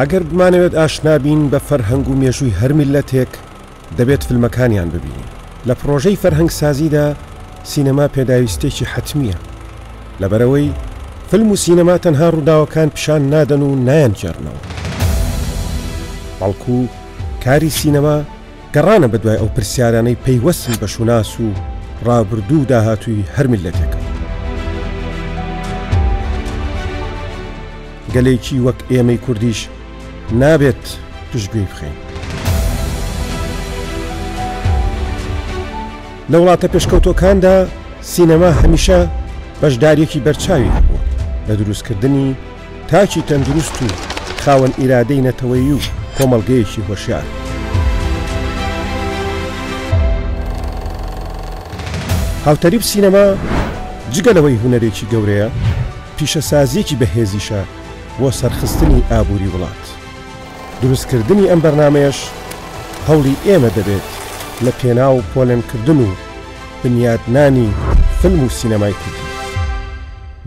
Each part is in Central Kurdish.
ئەگەر بمانەوێت ئاشنابین بە فەرهەنگ و مێژووی هەر میلەتێک دەبێت فیلمەکانیان ببینین. لە پرۆژەی فەرهەنگ سازیدا سینەما پێداویستێکی حتمیە، لەبەرەوەی فیلم و سینەما تەنها ڕووداوەکان پیشان نادەن و نایانگێڕنەوە، بەڵکو کاری سینەما گەڕانە بەدوای ئەو پرسیارانەی پەیوەستن بە شوناس و ڕابردوو داهاتووی هەر میلەتێکە. گەلێکی وەک ئێمەی کوردیش نابێت پشتگوێی بخەین. لە وڵاتە پێشکەوتۆکاندا سینەما هەمیشە بەشداریەکی بەرچاوی هەبووە لە دروستکردنی تاچی تەندروست و خاوەن ئیرادەی نەتەوەیی و کۆمەڵگەیەکی هۆشیار. هاوتەریب سینەما جگەلەوەی هونەرێکی گەورەیە، پیشەسازیەکی بەهێزیشە بۆ سەرخستنی ئابووری وڵات. دروستکردنی ئەم بەرنامەیەش هەوڵی ئێمە دەبێت لە پێناو پۆلێنکردن و بنیادنانی فیلم و سینەمای کوردی.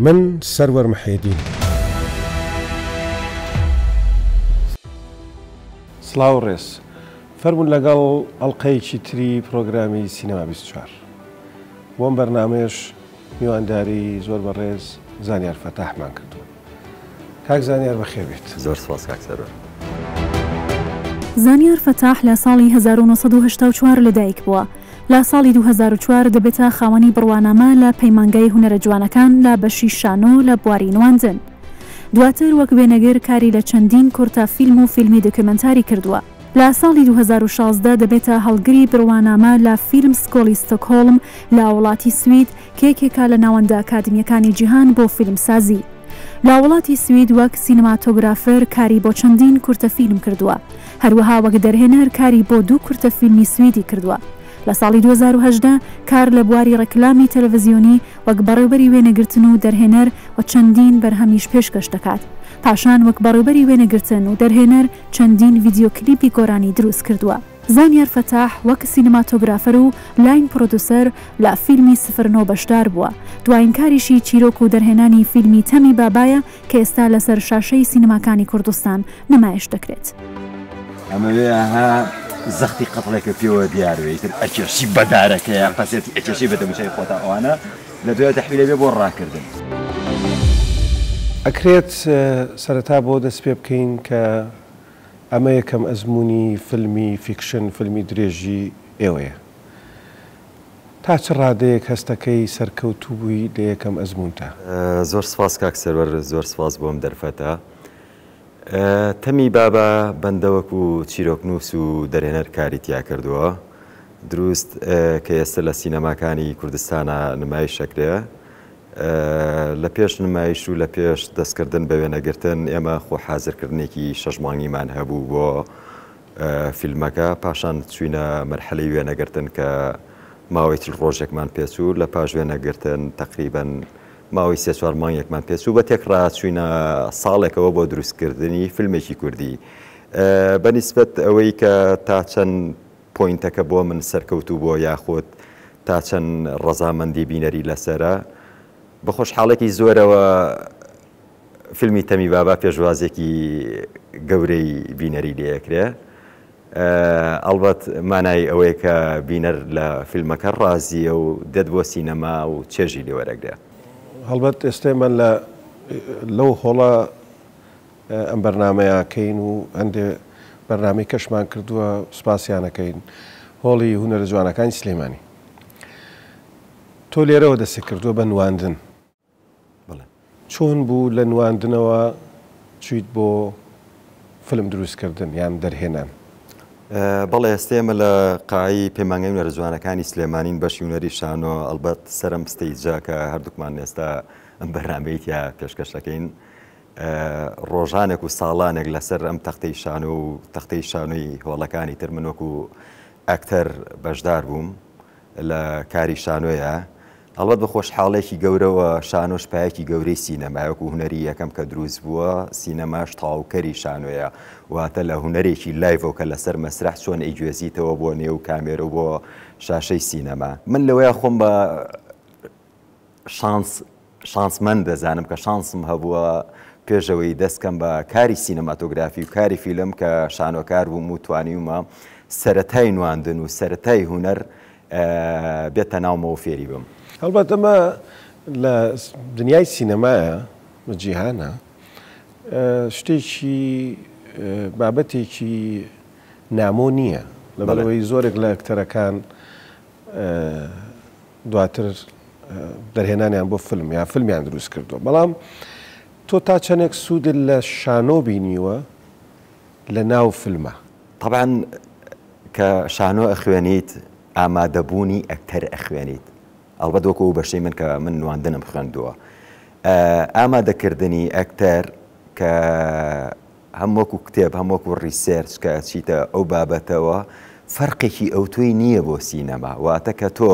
من سەروەر محەیدین. سڵاو ڕێز، فەرمون لەگەڵ ئەڵقەیەکی تری پرۆگرامی سینەما 24. بۆم بەرنامەیەش میوانداری زۆر بەڕێز زانیار فەتاحمان کردووە. کاک زانیار بەخێر بێت. زۆر سپاس کاک سەروەر. زانیار فەتاح لە ساڵی 1984 لەدایک بووە. لە ساڵی 2004 دەبێتە خاوەنی بڕوانامە لە پەیمانگای هونەرە جوانەکان لە بەشی شانۆ لە بواری نواندن. دواتر وەک وێنەگر کاری لە چەندین کورتە فیلم و فیلمی دۆکیومنتاری کردووە. لە ساڵی 2016 دەبێتە هەڵگری بڕوانامە لە فیلم سکۆلی ستۆکهۆڵم لە وڵاتی سوید کێکێکە لە ناوەندە ئاکادمیەکانی جیهان بۆ فیلمسازی. لە وڵاتی سوید وەک سینەماتۆگرافەر کاری بۆ چەندین کورتە فیلم کردووە، هەروەها وەک دەرهێنەر کاری بۆ 2 کورتە فیلمی سویدی کردووە. لە ساڵی 2018 کار لە بواری ڕێکلامی تەلەڤیزیۆنی وەک بەڕێوەبەری وێنەگرتن و دەرهێنەر و چەندین بەرهەمیش پێشکەش دەکات. پاشان وەک بەڕێوەبەری وێنەگرتن و دەرهێنەر چەندین ڤیدیۆکلیپی گۆرانی دروست کردووە. زانیار فەتاح وەک سینەماتۆگرافەر و لاین پرۆدوسەر لە فیلمی 09 بەشدار بووە. دوایین کاریشی چیرۆک و دەرهێنانی فیلمی تەمی بابایە کە ئێستا لەسەر شاشەی سینەماکانی کوردستان نمایش دەکرێت. ئەمەوێها زەختی قەتڵێکە پێوە دیارەوەیتر ئەکێشی بەدارەکەیان پەسێتی ئەکێشی بەدەموچەی خۆتا ئەوانە لە دوای تەحویلە بێ بۆ ڕاکردن. ئەکرێت سەرەتا بۆ دەست پێ بکەین کە ئەمە یەکەم ئەزمموی فیلمی فیکشن فیلمی درێژی ئێوەیە. تا چ ڕادەیەک هەستەکەی سەرکەوتوو بووی لە یەکەم ئەزممونتە؟ زۆر سپاس کاک سەروەر، زۆر سپاس بۆم دەرفەتە. تەمی بابا بەندەوەک و چیرۆکنووس و دەرهێنەر کاری تیا کردووە، دروست کە ئێستا لە سینەماکانی کوردستانە نمایش شەکرەیە. لە پێش نمایش و لە پێش دەستکردن بە وێنەگرتن ئێمە خۆ حازرکردنێکی 6 مانگیمان هەبوو بۆ فیلمەکە، پاشان چوینە مەرحەلەی وێنەگرتن کە ماوەی ڕۆژێکمان پێچوو، لە پاش وێنەگرتن تقریبەن ماوەی 3-4 مانگێکمان پێچوو، بە تێکڕا چوینە ساڵێکەوە بۆ دروستکردنی فیلمێکی کوردی. بەنسبەت ئەوەی کە تا چەند پۆینتەکە بۆ من سەرکەوتوو بۆ یاخۆت تا چەند ڕەزامەندی بینەری لەسەرە، بە خۆشحاڵێکی زۆرەوە فیلمی تەمی بابا پێشوازێکی گەورەی بینەری لێەکرێ. ئەڵبەت مانای ئەوەیە کە بینەر لە فیلمەکە ڕازیە و دێت بۆ سینەما و چێژی لێ وەرەگرێ. هەڵبەت ئێستێمان لەو هۆڵە ئەم بەرنمەیەکەین و هەندێ بەرنامەی کەشمان کردووە سپاسیانەکەین، هۆڵی هونەرە جوانەکانی سلێمانی. تۆ لێرەوە دەسێ کردووە بە نواندن. چۆن بوو لە نواندنەوە چیت بۆ فیلم دروستکردن یان دەرهێنان؟ بەڵێ ئێستێمە لە قاعی پەیمانگای هونەرە جوانەکانی سلێمانین بەشی هونەری شانۆ، ئەلبەت سەرم ستەیجا کە هەردووکمان ئێستا ئەم بەرنامەی تیا پێشکەش دەکەین. ڕۆژانێک و ساڵانێک لەسەر ئەم تەختەی شانۆ و تەختەی شانۆی هۆڵەکانی تر من وەکو ئەکتەر بەشدار بووم لە کاری شانۆیە. هەڵبەت بە خۆشحاڵێکی گەورەوە شانۆش پایەکی گەورەی سینەمایەک و هونەری یەکەم کە دروست بووە، سینەماش تاوکەری شانۆیە، واتە لە هونەرێکی لایڤەوە کە لەسەر مەسرح چۆن ئەیگوێزیتەوە بۆ نێو کامێرە و بۆ شاشەی سینەما. من لەوەیە خۆم بە شانسمەند دەزانم کە شانسم هەبووە پێشەوەی دەستکەم بە کاری سینەماتۆگرافی و کاری فیلم کە شانۆکار بووم و توانیومە سەرەتای نواندن و سەرەتای هوەر بێتە ناومەوە فێری بم. هەڵبەت ئەمە لە دنیای سینەمایە جیهانە شتێکی بابەتێکی نامۆ نییە لەبەرەوەی زۆرێک لە ئەکتەرەکان دواتر دەرهێنانیان بۆ فیلم یا فیلمیان دروست کردووە، بەڵام تۆ تا چەندێک سوودت لە شانۆ بینیوە لە ناو فیلمە؟ طبعاً کە شانۆ ئەخوێنیت ئامادەبوونی ئەکتەر ئەخوێنیت، ئەڵبەت وەکو بەشەی من کە من نواندنم خوێندووە، ئامادەکردنی ئەکتەر کە هەم وەکو کتێب هەم وەکو ڕیسێرچ کە چیتە ئەو بابەتەوە فەرقێکی ئەو توی نییە بۆ سینەما، واتە کە تۆ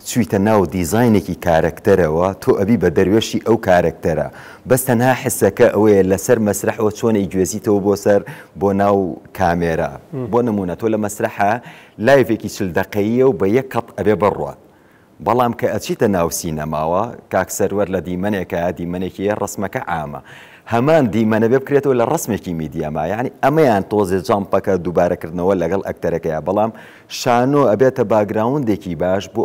چویتە ناو دیزاینێکی کارکتەرەوە تۆ ئەبی بە دەروێشی ئەو کارکتەرە، بەس تەنها حسەکە ئەوەیە لەسەر مەسرحەوە چۆنی گوێزیتەوە بۆ سەر بۆ ناو کامێرە. بۆ نمونە تۆ لە مەسرحە لایڤێکی 40 دقەیە و بە یەک قەت ئەبێ بڕوات، بەڵام کە ئەچیتە ناو سینەماوە کاک سەروەر لە دیمەنێکە دیمەنێکی ڕسمەکە عامە، هەمان دیمەنە بێ بکرێتەوە لە ڕسمێکی میدیاما، یعنی ئەمەیان تۆزێ جامپەکە دووبارەکردنەوە لەگەڵ ئەکتەرەکەیە، بەڵام شانۆ ئەبێتە باگراوندێکی باش بۆ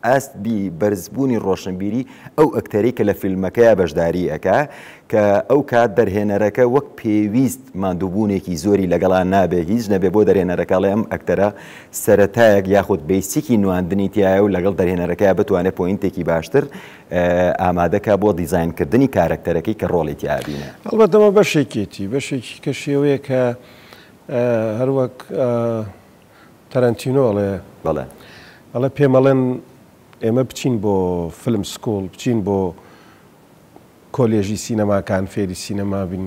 ئاستبی بەرزبوونی ڕۆشنبیری ئەو ئەکتەری کە لە فیلمەکەیە بەشداری ئەکا کە ئەو کات دەرهێنەرەکە وەک پێویست ماندووبوونێکی زۆری لەگەڵان نابێ، هیچ نەبێ بۆ دەرهێنەرەکەڵێ ئەم ئەکتەرە سەرەتایەک یاخود بیسیکی نواندنی تایە و لەگەڵ دەرهێنەرەکە بتوانێت پۆینتێکی باشتر ئامادەکە بۆ دیزاینکردنی کارکتەرەکەی کە ڕۆڵی تیابینە. هەڵبەتەوە بەشێکی کە شێوەیە کە هەروەک تەرەنتینۆڵێ ئەڵێ پێمەڵێن ئێمە بچین بۆ فیلم سکۆڵ، بچین بۆ کۆلێژی سینەماکان فێری سینەما بین،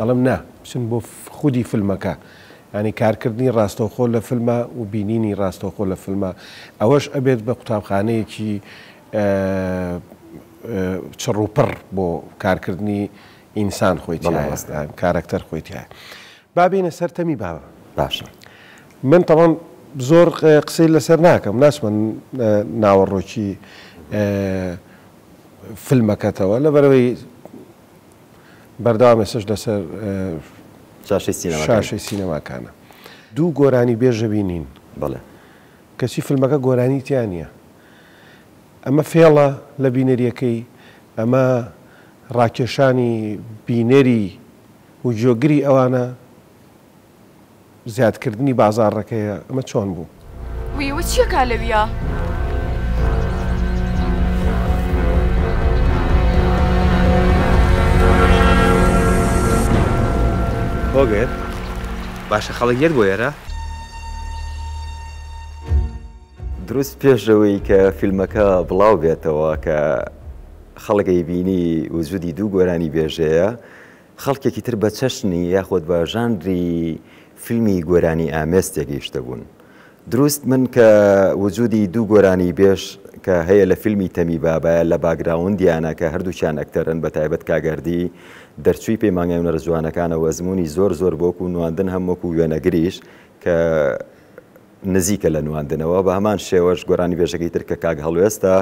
ئەڵم نا بچین بۆ خودی فیلمەکە، ینی کارکردنی ڕاستەوخۆ لە فیلمە و بینینی ڕاستەوخۆ لە فیلمە، ئەوەش ئەبێت بە قوتابخانەیەکی چڕوپڕ بۆ کارکردنی ئینسان خۆی کارکتەر خۆی تایە. بابینە سەر تەمی بابە باشە. من تەڵان زۆر قسەی لەسەر ناکەم، ناچمە ناوەڕۆکی فیلمەکەتەوە لەبەرەوەی بەردەوام ێسش لەسەر شاشەی سینەماکانە. دوو گۆرانی بێژە بینین، کەچی فیلمەکە گۆرانی تیان نییە، ئەمە فێڵە لە بینەریەکەی، ئەمە ڕاکێشانی بینەری و جۆگری ئەوانە زیادکردنی بازاڕەکەیە، ئەمە چۆن بوو؟ ویوە چیەکە لەویە؟ هۆگر باشە خەڵک بۆ ئێرە؟ دروست پێشەوەی کە فیلمەکە بڵاو بێتەوە کە خەڵگەی بینی وجودی دوو گۆرانی بێژەیە، خەڵکێکی تر بە چەشنی یاخۆت بە ژانری فیلمی گۆرانی ئامێستێک گەیشتە بوون. دروست من کە وجودی دوو گۆرانی بێژ کە هەیە لە فیلمی تەمی بابایە لە باگراوندیانە کە هەردووچیان ئەکتەرن بە تایبەت کاگەردی دەرچووی پەیمانگای هونەرە جوانەکانەوە ئەزمموی زۆر بۆکو نواندن هەم وەکو وێنەگریش کە نزیکە لە نواندنەوە، بە هەمان شێوەش گۆرانی بێژەکەی تر کە کاگ هەڵوێستا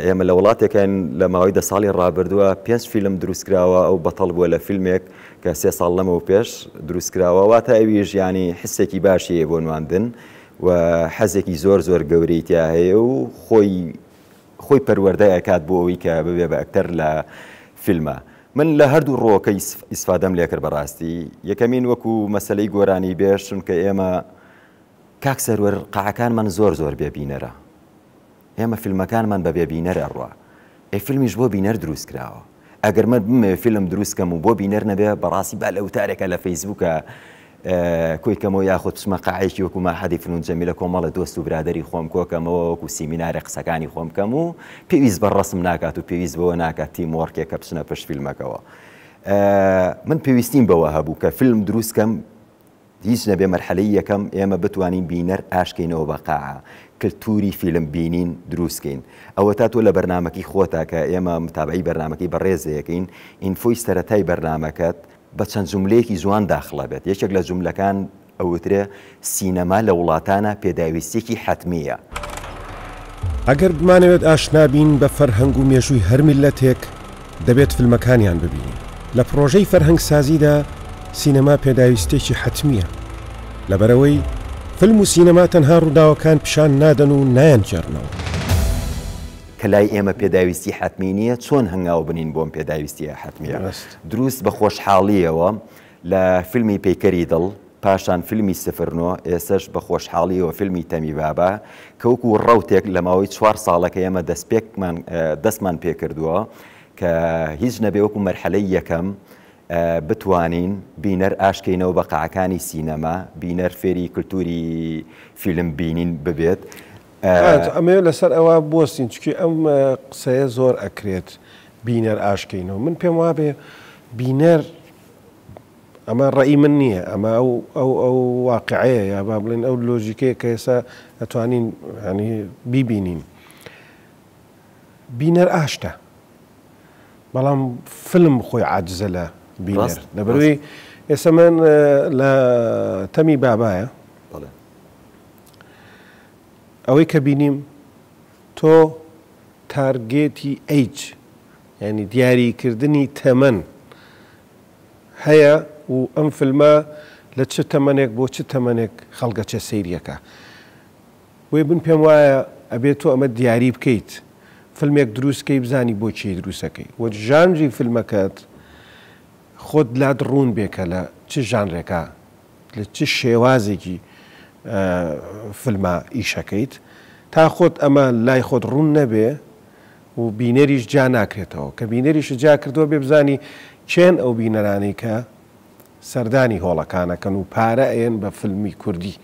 ئێمە لە وڵاتێکین لە ماوەی 10 ساڵی ڕابردووە 5 فیلم دروستکراوە، ئەو بەتەڵ بووە لە فیلمێک کە 3 ساڵ لەمەوە پێش دروستکراوە، واتە ئەویش ینی حسێکی باشیە بۆ نواندن و حەزێکی زۆر گەورەی تیا هەیە و خۆی پەروەردە ئەکات بۆ ئەوەی کە ببێ بە ئەکتەر لە فیلمە. من لە هەردوو ڕۆکە ئیسفادەم لێ کرد بەڕاستی. یەکەمین وەکو مەسەلەی گۆرانی بێژ چونکە ئێمە کاک سەروەر قاعەکانمان زۆر بێبینەرە، ئێمە فیلمەکانمان بە بێبینەرە ڕوا، فیلمیش بۆ بینەر دروست کراوە. ئەگەر من بمێ فیلم دروستکەم و بۆ بینەر نەبێ بەڕاستی با لە وتارێکە لە فەیسبووکە کۆیکەمەوە یاخود چمە قاعەیەکی وەکو ماحەدی فنون جەمیلە کۆمەڵە دۆست و برادەری خۆم کۆکەمەوە وەکو سیمینارە قسەکانی خۆم کەم و پێویست بە ڕسم ناکات و پێویست بەوە ناکات تیموەڕکێکە بچنە پشت فیلمەکەوە. من پێویستیم بەوە هەبوو کە فیلم دروستکەم هیچ نەبێ مەرحەلەی یەکەم ئێمە بتوانین بینەر ئاشکەینەوە بە قاعە، کلتوری فیلم بینین دروستکەین. ئەوە تا تۆ لە بەرنامەکەی خۆتا کە ئێمە متابعی بەرنامەکەی بەڕێزەیەکەین، ئینفۆی سەرەتای بەرنامەکەت بە چەند جوملەیەکی جوان داخڵە بێت. یەکێک لە جوملەکان ئەوترێ سینەما لە وڵاتانە پێداویستێکی حتمیە. ئەگەر بمانەوێت ئاشنابین بە فەرهەنگ و مێژووی هەر میللەتێک دەبێت فیلمەکانیان ببینین. لە پرۆژەی فەرهەنگ سازیدا سینەما پێداویستێکی حتمیە لەبەرەوەی فیلم و سینەما تەنها ڕووداوەکان پیشان نادەن و نایەنجێڕنەوە کە لای ئێمە پێداویستی حتمی نییە چۆن هەنگاو بنین بۆم پێداویستیە حتمیە دروست بە خۆشحاڵیەوە لە فیلمی پەیکەری دڵ پاشان فیلمی سفرنۆ ئێسش بە خۆشحاڵیەوە فیلمی تەمی بابا کەوکو ڕەوتێک لە ماوەی 4 ساڵەکە ئێمە دەستمان پێکردووە کە هیچ نەبێ وەکو مەرحەلەی یەکەم بتوانین بینەر ئاشکەینەوە بە قاعەکانی سینەما بینەر فێری کولتوری فیلم بینین ببێت ئەمێ لەسەر ئەوە بۆستین چکی ئەم قسەیە زۆر ئەکرێت بینەر ئاشکەینەوە من پێم وابێ بینەر ئەمە ڕێی من نییە ئەمە ئەو واقعەیە یا با بڵێن ئەو لۆژیکەیە کە ئێستا ئەتوانین بیبینین بینەر ئاشتە بەڵام فیلم خۆی عاجزە لە بینەر لەبەرەوەی ئێستا من لە تەمی بابایە ئەوەی کە بینیم تۆ تارگێتی ئەیج یعنی دیاریکردنی تەمەن هەیە و ئەم فیلمە لە چ تەمەنێک بۆ چ تەمەنێک خەڵگە چە سەیریەکە وێ بن پێم وایە ئەبێت تۆ ئەمە دیاری بکەیت فیلمێک دروستکەی بزانی بۆ چی دروستەکەی وە ژانری فیلمەکەت خۆت لات ڕوون بێکە لە چ ژانرێکە لە چ شێوازێکی فیلمە ئیشەکەیت تا خۆت ئەمە لای خۆت ڕوون نەبێ و بینەریش جا ناکرێتەوە کە بینەریش جا کردووە بێ بزانی چێن ئەو بینەرانی کە سەردانی هۆڵەکانەکەن و پارە ئەێن بە فیلمی کوردی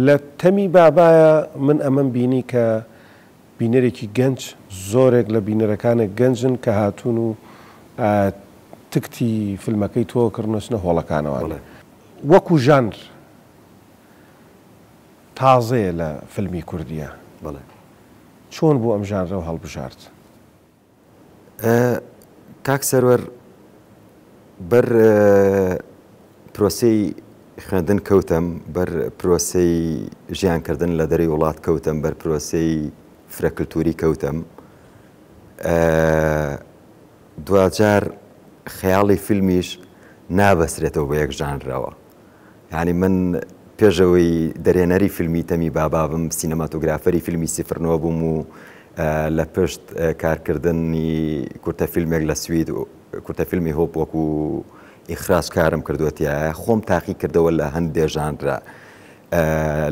لە تەمی بابایە من ئەمەم بینی کە بینەرێکی گەنج زۆرێک لە بینەرەکانێک گەنجن کە هاتوون و تکتی فیلمەکەی تۆ کردنەوە هۆڵەکانەوە وەکو ژانر تازەیە لە فیلمی کوردیە بڵێ چۆن بۆ ئەم ژانرە هەڵبژارد کاک سەرۆەر بەر پرۆسەی خوێندن کەوتم بەر پرۆسەی ژیانکردن لە دەری وڵات کەوتم بەر پرۆسەی فرەکلتوری کەوتم دوجار خەیاڵی فیلمیش نابەسرێتەوە بە یەک ژانرەوە یعنی من پێشەوەی دەرێنەری فیلمی تەمی بابابم سینەماتۆگرافەری فیلمی سفرنەوە بووم و لە پشت کارکردنی کورتە فیلمێک لە سوید کورتە فیلمی هۆپ وەکو ئیخراج کارم کردوەتیایە خۆم تاقی کردەوە لە هەندێک ژانرە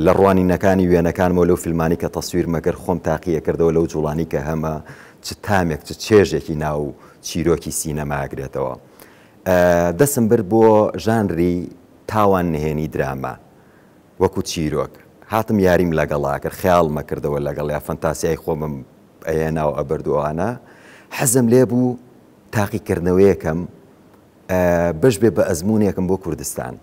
لە ڕوانینەکانی وێنەکانمەوە لەو فیلمانی کە تەسویر مەکرد خۆم تاقیە کردەوە لەو جوڵانی کە هەمە چ تامێک چ چێژێکی ناو چیرۆکی سینەماگرێتەوە دەسم برد بۆ ژانری تاوان نهێنی دراما وەکو چیرۆک هاتم یاریم لەگەڵا کرد خیاڵمە کردەوە لەگەڵ یا فەنتاسیای خۆمم ئەیە ناو ئەبردووانە حەزم لێ بوو تاقیکردنەوەیەکەم بەش بێ بە ئەزمونێکم بۆ کوردستان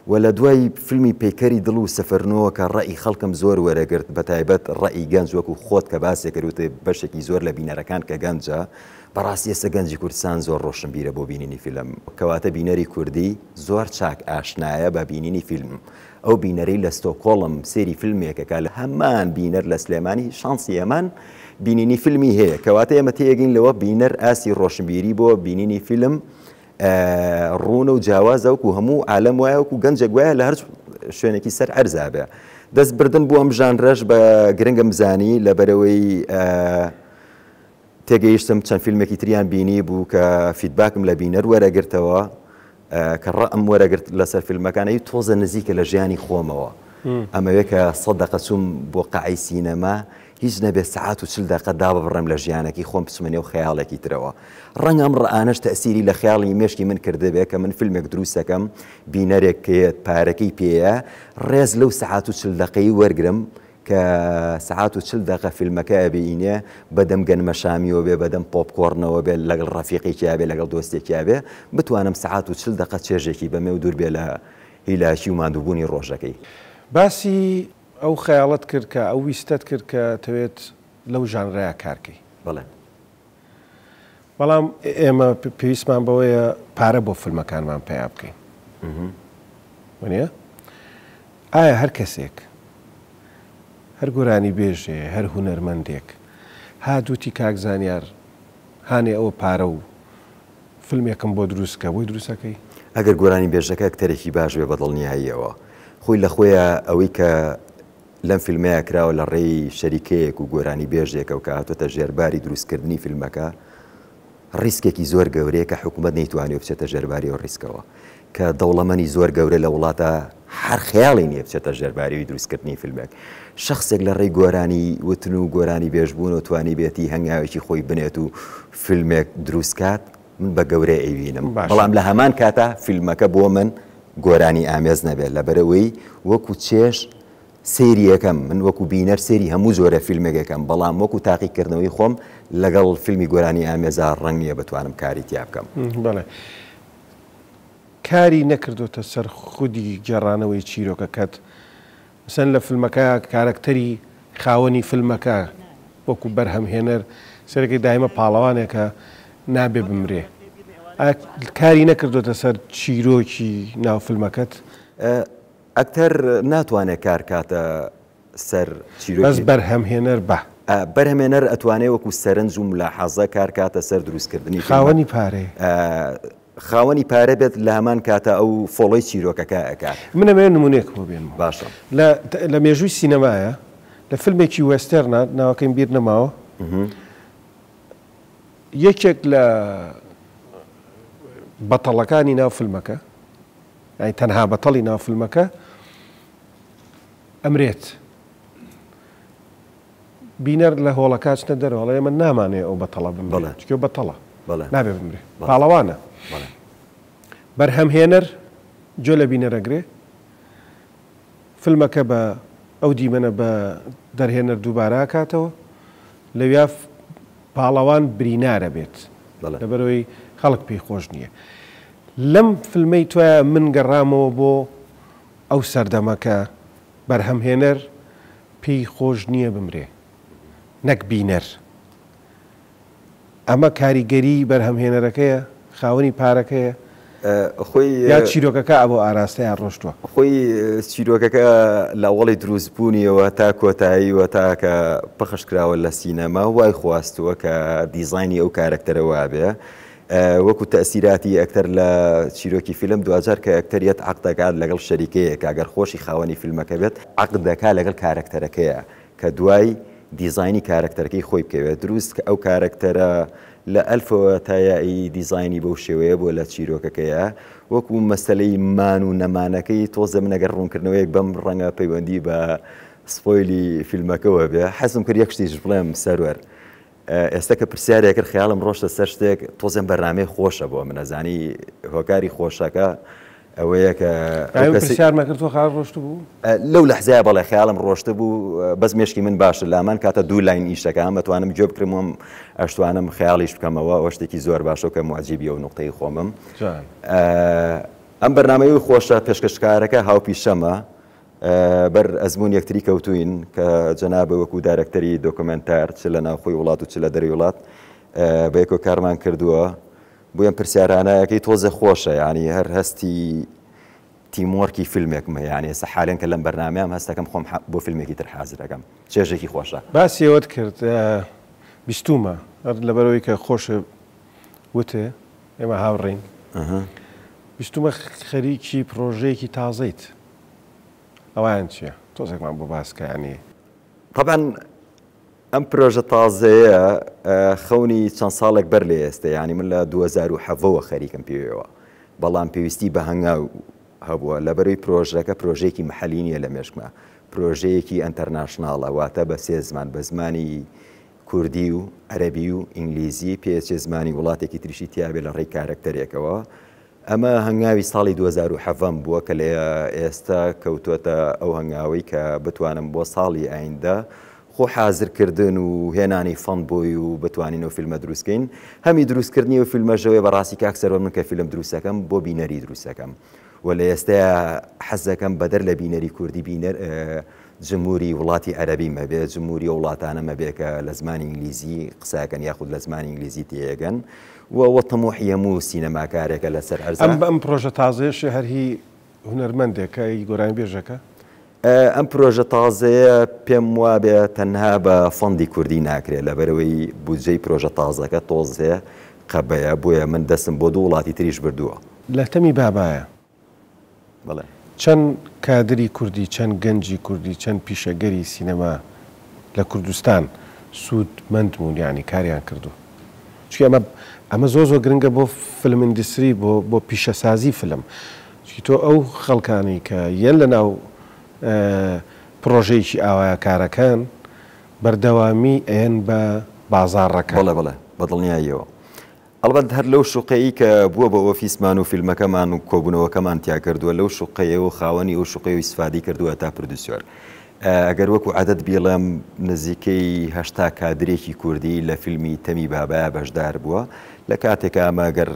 و لە دوای فیلمی پەیکەری دڵ و سەفرنەوە کە ڕەئی خەڵکم زۆر وەرەگرت بە تایبەت ڕەئی گەنج وەکو خۆت کە باسێک کردوتە بەشێکی زۆر لە بینەرەکان کە گەنجە بەڕاستی ئێستا گەنجی کوردستان زۆر ڕۆشنبیرە بۆ بینینی فیلم کەواتە بینەری کوردی زۆر چاک ئاشنایە بە بینینی فیلم ئەو بینەرەی لە ستۆکۆڵم سێری فیلمێکەکە لە هەمان بینەر لە سلێمانی شانسی ئێمان بینینی فیلمی هەیە کەواتە ئێمە تێگەین لەوە بینەر ئاسی ڕۆشنبیری بۆ بینینی فیلم ڕوونە و جیاوازە وەکو هەموو عالەم وایە وەکو گەنجێک وایە لە هەر شوێنێکی سەر عەرزابێ دەست بردن بۆ ئەم ژانرەش بە گرنگم زانی لەبەرەوەی تێگەیشتم چەند فیلمێکی تریان بینی بوو کە فیدباکم لە بینەر وەرەگرتەوە کە ڕەم وەرەگرت لەسەر فیلمەکانەی تۆزە نزیکە لە ژیانی خۆمەوە ئەمەوێ کە 100 دقە چووم بۆ قاعی سینەما هیچ نەبێت سەعات و 40 دقە دابڕێم لە ژیانێکی خۆم بچمەنێ و خەیاڵێکی ترەوە ڕەنگە ئەم ڕەئانەش تەسیری لە خەیاڵی مێشکی من کردبێ کە من فیلمێک دروستەکەم بینەرێک کێت پارەکەی پێیە ڕێز لەو سەعات و 40 دقەی وەرگرم کە سەعات و 40 دقە فیلمەکە بینێ بەدەم گەنمە شامیەوە بێ بەدەم پۆپکۆرنەوە بێ لەگەڵ ڕەفیقێکیا بێ لەگەڵ دۆستێکیا بێ بتوانم سەعات و 40 دقە چێژێکی بەمێ و دوور بێ لە هیلاشی و ماندووبوونی ڕۆژەکەی باسی ئەو خەیاڵت کرد کە ئەو ویستت کرد کە تەوێت لەو ژانرەیە کارکەی بڵێ بەڵام ئێمە پێویستمان بەوەیە پارە بۆ فیلمەکانمان پێیا بکەین وانە ئایا هەر کەسێک هەر گۆرانی بێژێ هەر هونەرمەندێک هادووتی کاک زانیار هانێ ئەوە پارە و فیلمێکم بۆ دروستکە بۆی دروستەکەی ئەگەر گۆرانی بێژەکە کتێرێکی باش بێ بەدڵنیاییەوە خۆی لە خۆیە ئەوەی کە لەم فیلمەیە کراوە لە ڕێی شەریکەیەک و گۆرانی بێژێکە و کە هاتوۆتە ژێرباری دروستکردنی فیلمەکە ڕیسکێکی زۆر گەورەیە کە حکوومەت نەیتوانێت بچێتە ژێرباری و ڕیسکەوە کە دەوڵەمەنی زۆر گەورە لە وڵاتە هەر خەیاڵی نییە بچێتە ژێرباریوی دروستکردنی فیلمێک شخصێک لە ڕێی گۆرانی وتن و گۆرانی بێژبوون و توانی بێتی هەنگاوێکی خۆی بنێت و فیلمێک دروستکات من بە گەورە ئەیبینم بەڵام لە هەمان کاتە فیلمەکە بۆ من گۆرانی ئامێز نەبێت لەبەرەوەی وەکو چێش سێری یەکەم من وەکو بینەر سێری هەموو زۆرە فیلمێکەکەم بەڵام وەکو تاقیکردنەوەی خۆم لەگەڵ فیلمی گۆرانی ئامێزا ڕەنگ نییە بتوانم کاری تیا بکەم بەڵێ کاری نەکردوتە سەر خودی گێڕانەوەی چیرۆکەکەت مثلا لە فیلمەکە کارکتەری خاوەنی فیلمەکە وەکو بەرهەمهێنەر سەرەکەی دایمە پاڵەوانێکە نابێ بمرێ کاری نەکردوتە سەر چیرۆکی ناو فیلمەکەت ئەکتەر ناتوانێت کار کاتە سەر چیرۆکی بەس بەرهەمهێنەر بە بەرهەمێنەر ئەتوانێت وەکو سەرنج و ملاحەزە کار کاتە سەر دروستکردنی خاوەنی پارێ خاوەنی پارە بێت لە هەمان کاتە ئەو فۆڵۆی چیرۆکەکە ئەکات منەمێ نمونێک بۆ بێنم باشە لە مێژووی سینەمایە لە فیلمێکی وەستێرنات ناوەکەیم بیر نەماوە یەکێک لە بەتەڵەکانی ناو فیلمەکە یعنی تەنها بەتەڵی ناو فیلمەکە ئەمرێت بینەر لە هۆڵەکە چنە دەرەوەڵێ من نامانێ ئەو بەتەڵە بمرێت چکە بەتەڵە نابێ بمرێ پاڵەوانە بەرهەمهێنەر جۆ لە بینەرەگرێ فیلمەکە بە ئەو دیمەنە بە دەرهێنەر دووبارە کاتەوە لەویا پاڵەوان برینارە بێت لەبەرەوەی خەڵک پێی خۆش نییە لەم فیلمەی توایە من گەڕامەوە بۆ ئەو سەردەمەکە بەرهەمهێنەر پێی خۆش نییە بمرێ نەک بینەر ئەمە کاریگەری بەرهەمهێنەرەکەیە خاوەنی پارەکەیە خۆی یا چیرۆکەکە ئەبۆ ئاراستەیان ڕۆشتووە خۆی چیرۆکەکە لە وەڵی دروستبوونیەوە تا کۆتاییوە تاکە پەخشکراوە لە سینەما وای خواستووە کە دیزایانی ئەو کارکتەرە وابێ وەکو تەسیراتی ئەکتەر لە چیرۆکی فیلم دوجار کە ئەکتەریەت عقدەکات لەگەڵ شەریکەیەک ئەگەر خۆشی خاوەنی فیلمەکە بێت عقدەکە لەگەڵ کارکتەرەکەیە کە دوای دیزایانی کارکتەرەکەی خۆی بکەوێت دروست کە ئەو کارکتەرە لە ئەلفەوە تایایی دیزایانی بەو شێوەیە بۆ لە چیرۆکەکەیە وەکو مەسلەی مان و نەمانەکەی تۆزە منەگەر ڕوونکردنەوەیەک بەم ڕەنگە پەیوەندی بە سپۆیلی فیلمەکەەوە بێ حەزم کرد یەک شتیش بڵێم سەروەر ئێستا کە پرسیارێکرد خەیاڵم ڕۆشتە سەر شتێک تۆزێن بەرنامەی خۆشە بۆ منەزانی هۆکاری خۆشەکە ئەوەیە کە پرسیارمەکردوە خاڵ ڕۆشت بوو لەو لەحزای بەڵێ خەیاڵم ڕۆشتە بوو بەس مێشکی من باشە لامان کاتە دوو لاین ئیشەکەم ئەتوانم گوێ بکرمم ئەشتوانم خەیاڵیش بکەمەوە ئەوە شتێکی زۆر باشە کە موعجیبی و نقطەی خۆمم ئەم بەرنامەی خۆشە پێشکەشکارەکە هاوپیشەمە بەر ئەزمون یەکتری کەوتوین کە جەنابە وەکو دارەکتەری دۆکمنتار چ لە ناوخۆی وڵات و چ لە دەری وڵات بە یەکۆ کارمان کردووە بۆ ئەم پرسیارانەیەکەی تۆزە خۆشە ینی هەر هەستی تیمۆرکی فیلمێکمە یانی ئێستا حالێن کە لەم بەرنامەیەم هەستەکەم خۆم بۆ فیلمێکی تر حازرەکەم چێژێکی خۆشە باسیەوەت کرد بیستومە لەبەرەوەی کە خۆشە وتێ ئێمە هاوڕین بیستومە خەریکی پرۆژەیەکی تازەیت ئەویان چییە تۆزێکمان بۆ باسکە ینی طبعاً ئەم پرۆژە تازەیە خەونی چەند ساڵێک بەر لێ ئێستا ینی من لە 2007ەوە خەریکم پێوەوە بەڵام پێویستی بە هەنگاو هەبووە لەبەروی پرۆژەکە پرۆژێکی محەلی نیە لە مێشکمە پرۆژەیەکی ئەنتەرناشناڵە واتە بە سێ زمان بە زمانی کوردی و عەرەبی و ئینگلیزی پێچێ زمانی وڵاتێکی تریشی تیابێ لە ڕێی کارکتەرێکەوە ئەمە هەنگاوی ساڵی 2007 بووە کە لە ئێستا کەوتوەتە ئەو هەنگاوی کە بتوانم بۆ ساڵی ئایندا خۆ حازرکردن و هێنانی فەند بۆی و بتوانین و فیلمە دروستکەین هەمی دروستکردنی و فیلمەژەوەی بەڕاستی کاکسەرەوە من کە فیلم دروستەکەم بۆ بینەری دروستەکەم و لە ئێستا حەزەکەم بەدەر لە بینەری کوردی بینەر جمهوری وڵاتی عەرەبی مەبێت جمهوری وڵاتانە مەبێت کە لە زمانی ئینگلیزی قساکەن یاخود لە زمانی ئینگلیزی تێگەن وە تەمۆحی هەموو سینەماکارێکە لەسەر ئەرزە ئەم پرۆژە تازەیەش هەرهی هونەرمەندێکە گۆرانی بێژەکە ئەم پرۆژە تازەیە پێم وابێ تەنها بە فەندی کوردی ناکرێت لەبەرەوەی بودجەی پرۆژە تازەکە تۆزێ قەبەیە بۆیە من دەستم بۆ دوو وڵاتی تریش بردووە لە تەمی بابایە بەڵێ چەند کادری کوردی چەند گەنجی کوردی چەند پیشەگەری سینەما لە کوردستان سوودمەندبوون یعنی کاریان کردو چی ئەمە زۆر گرنگە بۆ فیلم ئیندستری بۆ پیشەسازی فیلم چی تۆ ئەو خەڵکانی کە یەن لە ناو پرۆژەیەکی ئاوایە کارەکان بەردەوامی ئەیەن بە بازاڕەکە بەڵێ بەدڵنیاییەوە ئەڵبەت هەر لەو شوقەیە کە بووە بە ئۆفیسمان و فیلمەکەمان و کۆبوونەوەکەمان تیا کردووە لەو شوقەیە و خاوەنی ئەو شوقەی و ئیسفادی کردووە تا پردوسیۆر ئەگەر وەکو عەدەد بیڵێم نزیکەی 80 کادرێکی کوردی لە فیلمی تەمی بابایە بەشدار بووە لە کاتێکە ئەمەگەر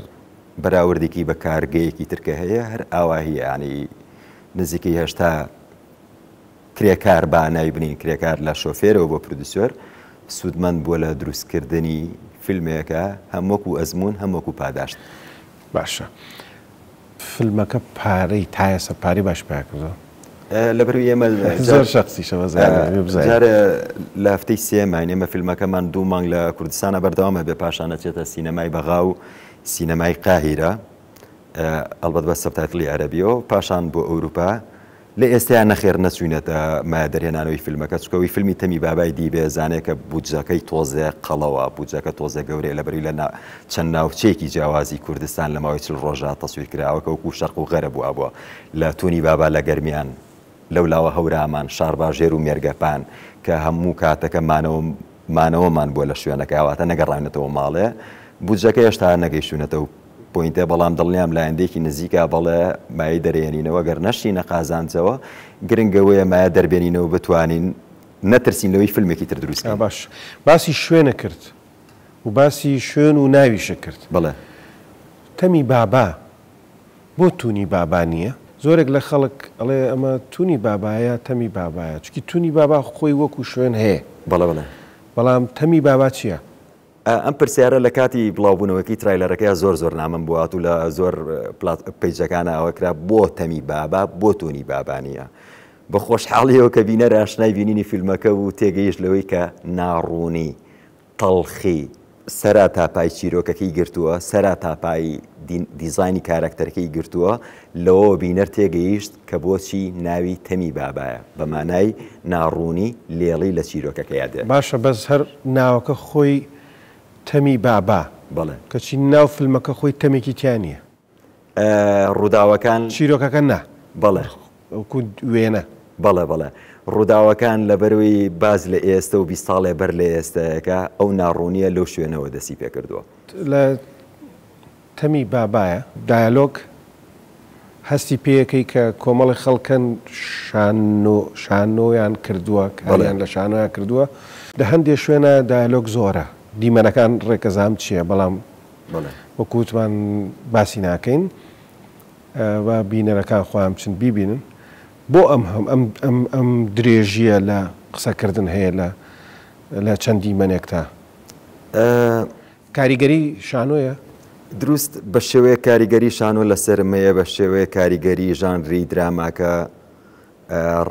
بەراوردێکی بە کارگەیەکی ترکە هەیە هەر ئاواهی ینی نزیکەی 80 کرێکار با ناوی بنین کرێکار لە شۆفێرەوە بۆ پردوسیۆر سوودمەند بووە لە دروستکردنی فیلمێکە هەم وەکو ئەزمون هەم وەکو پاداشت باشە فیلمەکە پارەی تایەسە پارەی باش پیا کردەوە لەبەر ئێمە زۆر شخصیشەوە جارە لە هەفتەی سێمان ئێمە فیلمەکەمان 2 مانگ لە کوردستانە بەردەوامە بێ پاشانە چێتە سینەمای بەغا و سینەمای قاهیرە ئەلبەت بە سەبتایتڵی عەرەبیەوە پاشان بۆ ئەوروپا لە ئێستایان نەخێر نەچوونێتە مایە دەرهێنانەوەی فیلمەکە چکەوەی فیلمی تەمی بابای دیبێ زانێت کە بودجەکەی تۆزێ قەڵەوە بودجەکە تۆزە گەورەیە لەبەری لە چەند ناوچەیەکی جیاوازی کوردستان لە ماوەی 40 ڕۆژە تەسویر کراوە کە وەکو شەرق و غەرب بووە لە تۆنی بابا لە گەرمیان لەولاوە هەورامان شارباژێر و مێرگەپان کە هەموو کاتەکە مانەوەمان بووە لە شوێنەکەواتە نەگەڕاونێتەوە ماڵێ بودجەکە هێشتا نەگەیشتونەتەوە پوینتێ بەڵام دڵنیام لایەندێکی نزیکە بەڵێ مای دەرێنینەوە گەر نەشینە قازانجەوە گرنگەوەیە مایە دەربێنینەوە بتوانین نەترسینەوەی فیلمێکی تر دروست باش باسی شوێنە کرد و باسی شوێن و ناویشە کرد بڵێ تەمی بابا بۆ تونی بابا نییە زۆرێک لە خەڵک ئەڵێ ئەمە تونی بابایە تەمی بابایە چکی تونی بابا خۆی وەکو شوێن هەیە بەڵام تەمی بابا چییە؟ ئەم پرسیارە لە کاتی بڵاوبوونەوەکی ترایلەرەکەی زۆر نامم بوات و لە زۆر پیجەکانە ئەوەکرا بۆ تەمی بابا بۆ تۆنی بابانیە بە خۆشحاڵیەوە کە بینەرە ئاشنای بینینی فیلمەکە و تێگەیشت لەوەی کە ناڕوونی تەڵخی سەرا تاپای چیرۆکەکەی گرتووە سەرا تاپای دیزایانی کارکتەرەکەی گرتووە لەوە بینەر تێگەیشت کە بۆچی ناوی تەمی بابایە بە مانای ناڕوونی لێڵی لە چیرۆکەکەی دێ باشە بەس هەر ناوەکە خۆی تەمی بابا بەڵێ کەچی ناو فیلمەکە خۆی تەمێکی تیانە ڕووداوەکان چیرۆکەکە نا بەڵێ ئەوکو وێنە بەڵێ ڕووداوەکان لەبەروی باز لە ئێستا و 20 ساڵێ بەر لە ئێستەیەەکە ئەو ناڕوونیە لەو شوێنەوە دەستی پێ کردووە لە تەمی بابایە دایالۆگ هەستی پێیەکەی کە کۆمەڵی خەڵکەن شانۆیان کردووە کاریان لە شانۆیان کردووە لە هەندێک شوێنە دایالۆگ زۆرە دیمەنەکان ڕێکەزام چییە بەڵام وەکووتمان باسی ناکەین و بینەرەکان خۆیان بچن بیبینن بۆ ئەم درێژیە لە قسەکردن هەیە لە چەندی منێکتا کاریگەری شانۆیە دروست بە شێوەیە کاریگەری شانۆ لە سەرمەیە بە شێوەیە کاریگەری ژانری دراماکە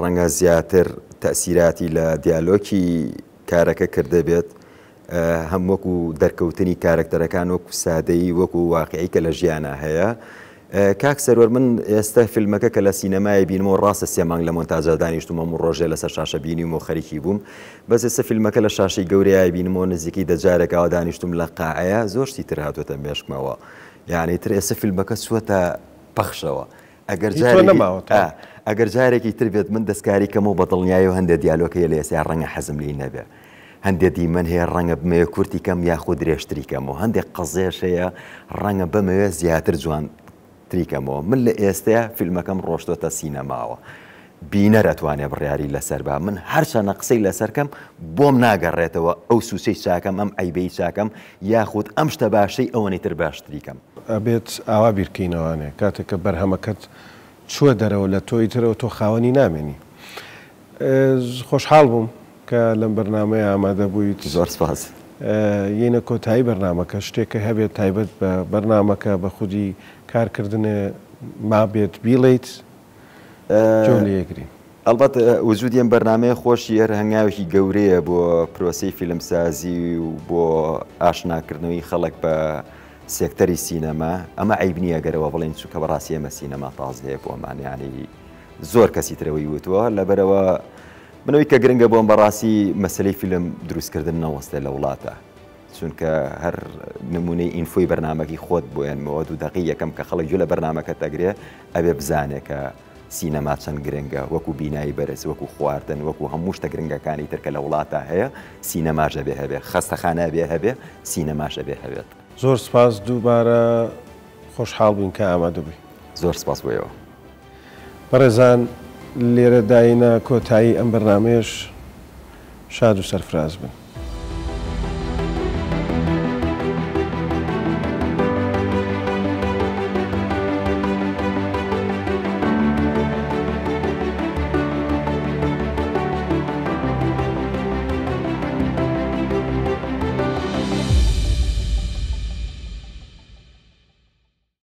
ڕەنگە زیاتر تەسیراتی لە دیالۆکی کارەکە کردە بێت هەم وەکو دەرکەوتنی کارکتەرەکان وەکو سادەیی وەکو واقعی کە لە ژیانە هەیە کاک سەرۆر من ئێستا فیلمەکە کە لە سینەمای بینمەوە ڕاستە 3 مانگ لە مۆنتاژە دانیشتومە و ڕۆژێ لەسەر شاشە بینیم و خەریکی بووم بەس ئێستا فیلمەکە لە شاشەی گەورەیە بینمەوە نزیکی دەجارێکەوە دانیشتم لە قاعەیە زۆر شتی تر هاتوۆتە مێشکمەوە یعنی تر ئێستا فیلمەکە سووەتە پەخشەوە ئەگەر جارێکی تر بێت من دەستکاریکەمەوە بە دڵنیایی و هەندێک دیالۆکەیە لە ئێستا ڕەنگە حەزم لی نەبێ هەندێک دیمەن هەیە ڕەنگە بمەوێ کورتی کەم یاخود درێژتری کەمەوە هەندێک قەزێش هەیە ڕەنگە بمەوێ زیاتر جوان تریکەمەوە من لە ئێستەیە فیلمەکەم ڕۆشتۆتە سینەماوە بینەر ئەتوانێ بڕیاری لەسەر بە من هەرچەنە قسەی لەسەرکەم بۆم ناگەڕێتەوە ئەو سوچەی چاکەم ئەم ئەیبەی چاکەم یاخود ئەم شتە باشەی ئەوەنی تر باشتریکەم ئەبێت ئاوا بیرکەینەوەانێ کاتێککە بەرهەمەکەت چووە دەرەوە لە تۆی ترەوە تۆ خاوەنی نامێنی خۆشحاڵ بووم کە لەم بەرنامەیە ئامادە بوویت زۆر سپاس یەنە کۆتایی بەرنامەکە شتێکە هەبێت تایبەت بە بەرنامەکە بە خودی کارکردنە ما بێت بیڵیت جۆلیەگرین ئەلبەت وجودیان بەرنامەیە خۆشی هەر هەنگاوێکی گەورەیە بۆ پرۆسەی فیلمسازی و بۆ ئاشناکردنەوەی خەڵک بە سێکتەری سینەما ئەمە عیب نییە گەرەوە بڵێن چونکە بەڕاستی ئێمە سینەما تازەیە بۆمان ینی زۆر کەسی ترەوەی وتووە لەبەرەوە بنەوەی کە گرنگە بۆم بەڕاستی مەسلەی فیلم دروستکردن نەوەستێ لە وڵاتە چونکە هەر نمونەی ئینفۆی بەرنمەکی خۆت بۆیانمەوە دوو دقی یەکەم کە خەڵک گوێ لە بەرنمەکە تەگرێ ئەبێ بزانێت کە سینەما چەند گرنگە وەکو بینایی بەرز وەکو خواردن وەکو هەموو شتە گرنگەکانی ترکە لە وڵاتە هەیە سینەماژە بێ هەبێ خەستەخانە بێ هەبێ سینەماشە بێ هەبێت. زۆر سپاس دووبارە خۆشحاڵ بووین کە ئامادە بووی. زۆر سپاس بۆیەوە. بەڕێزان لێرە داینە کۆتایی ئەم بەرنامەیەش شاد و سەرفراز بن.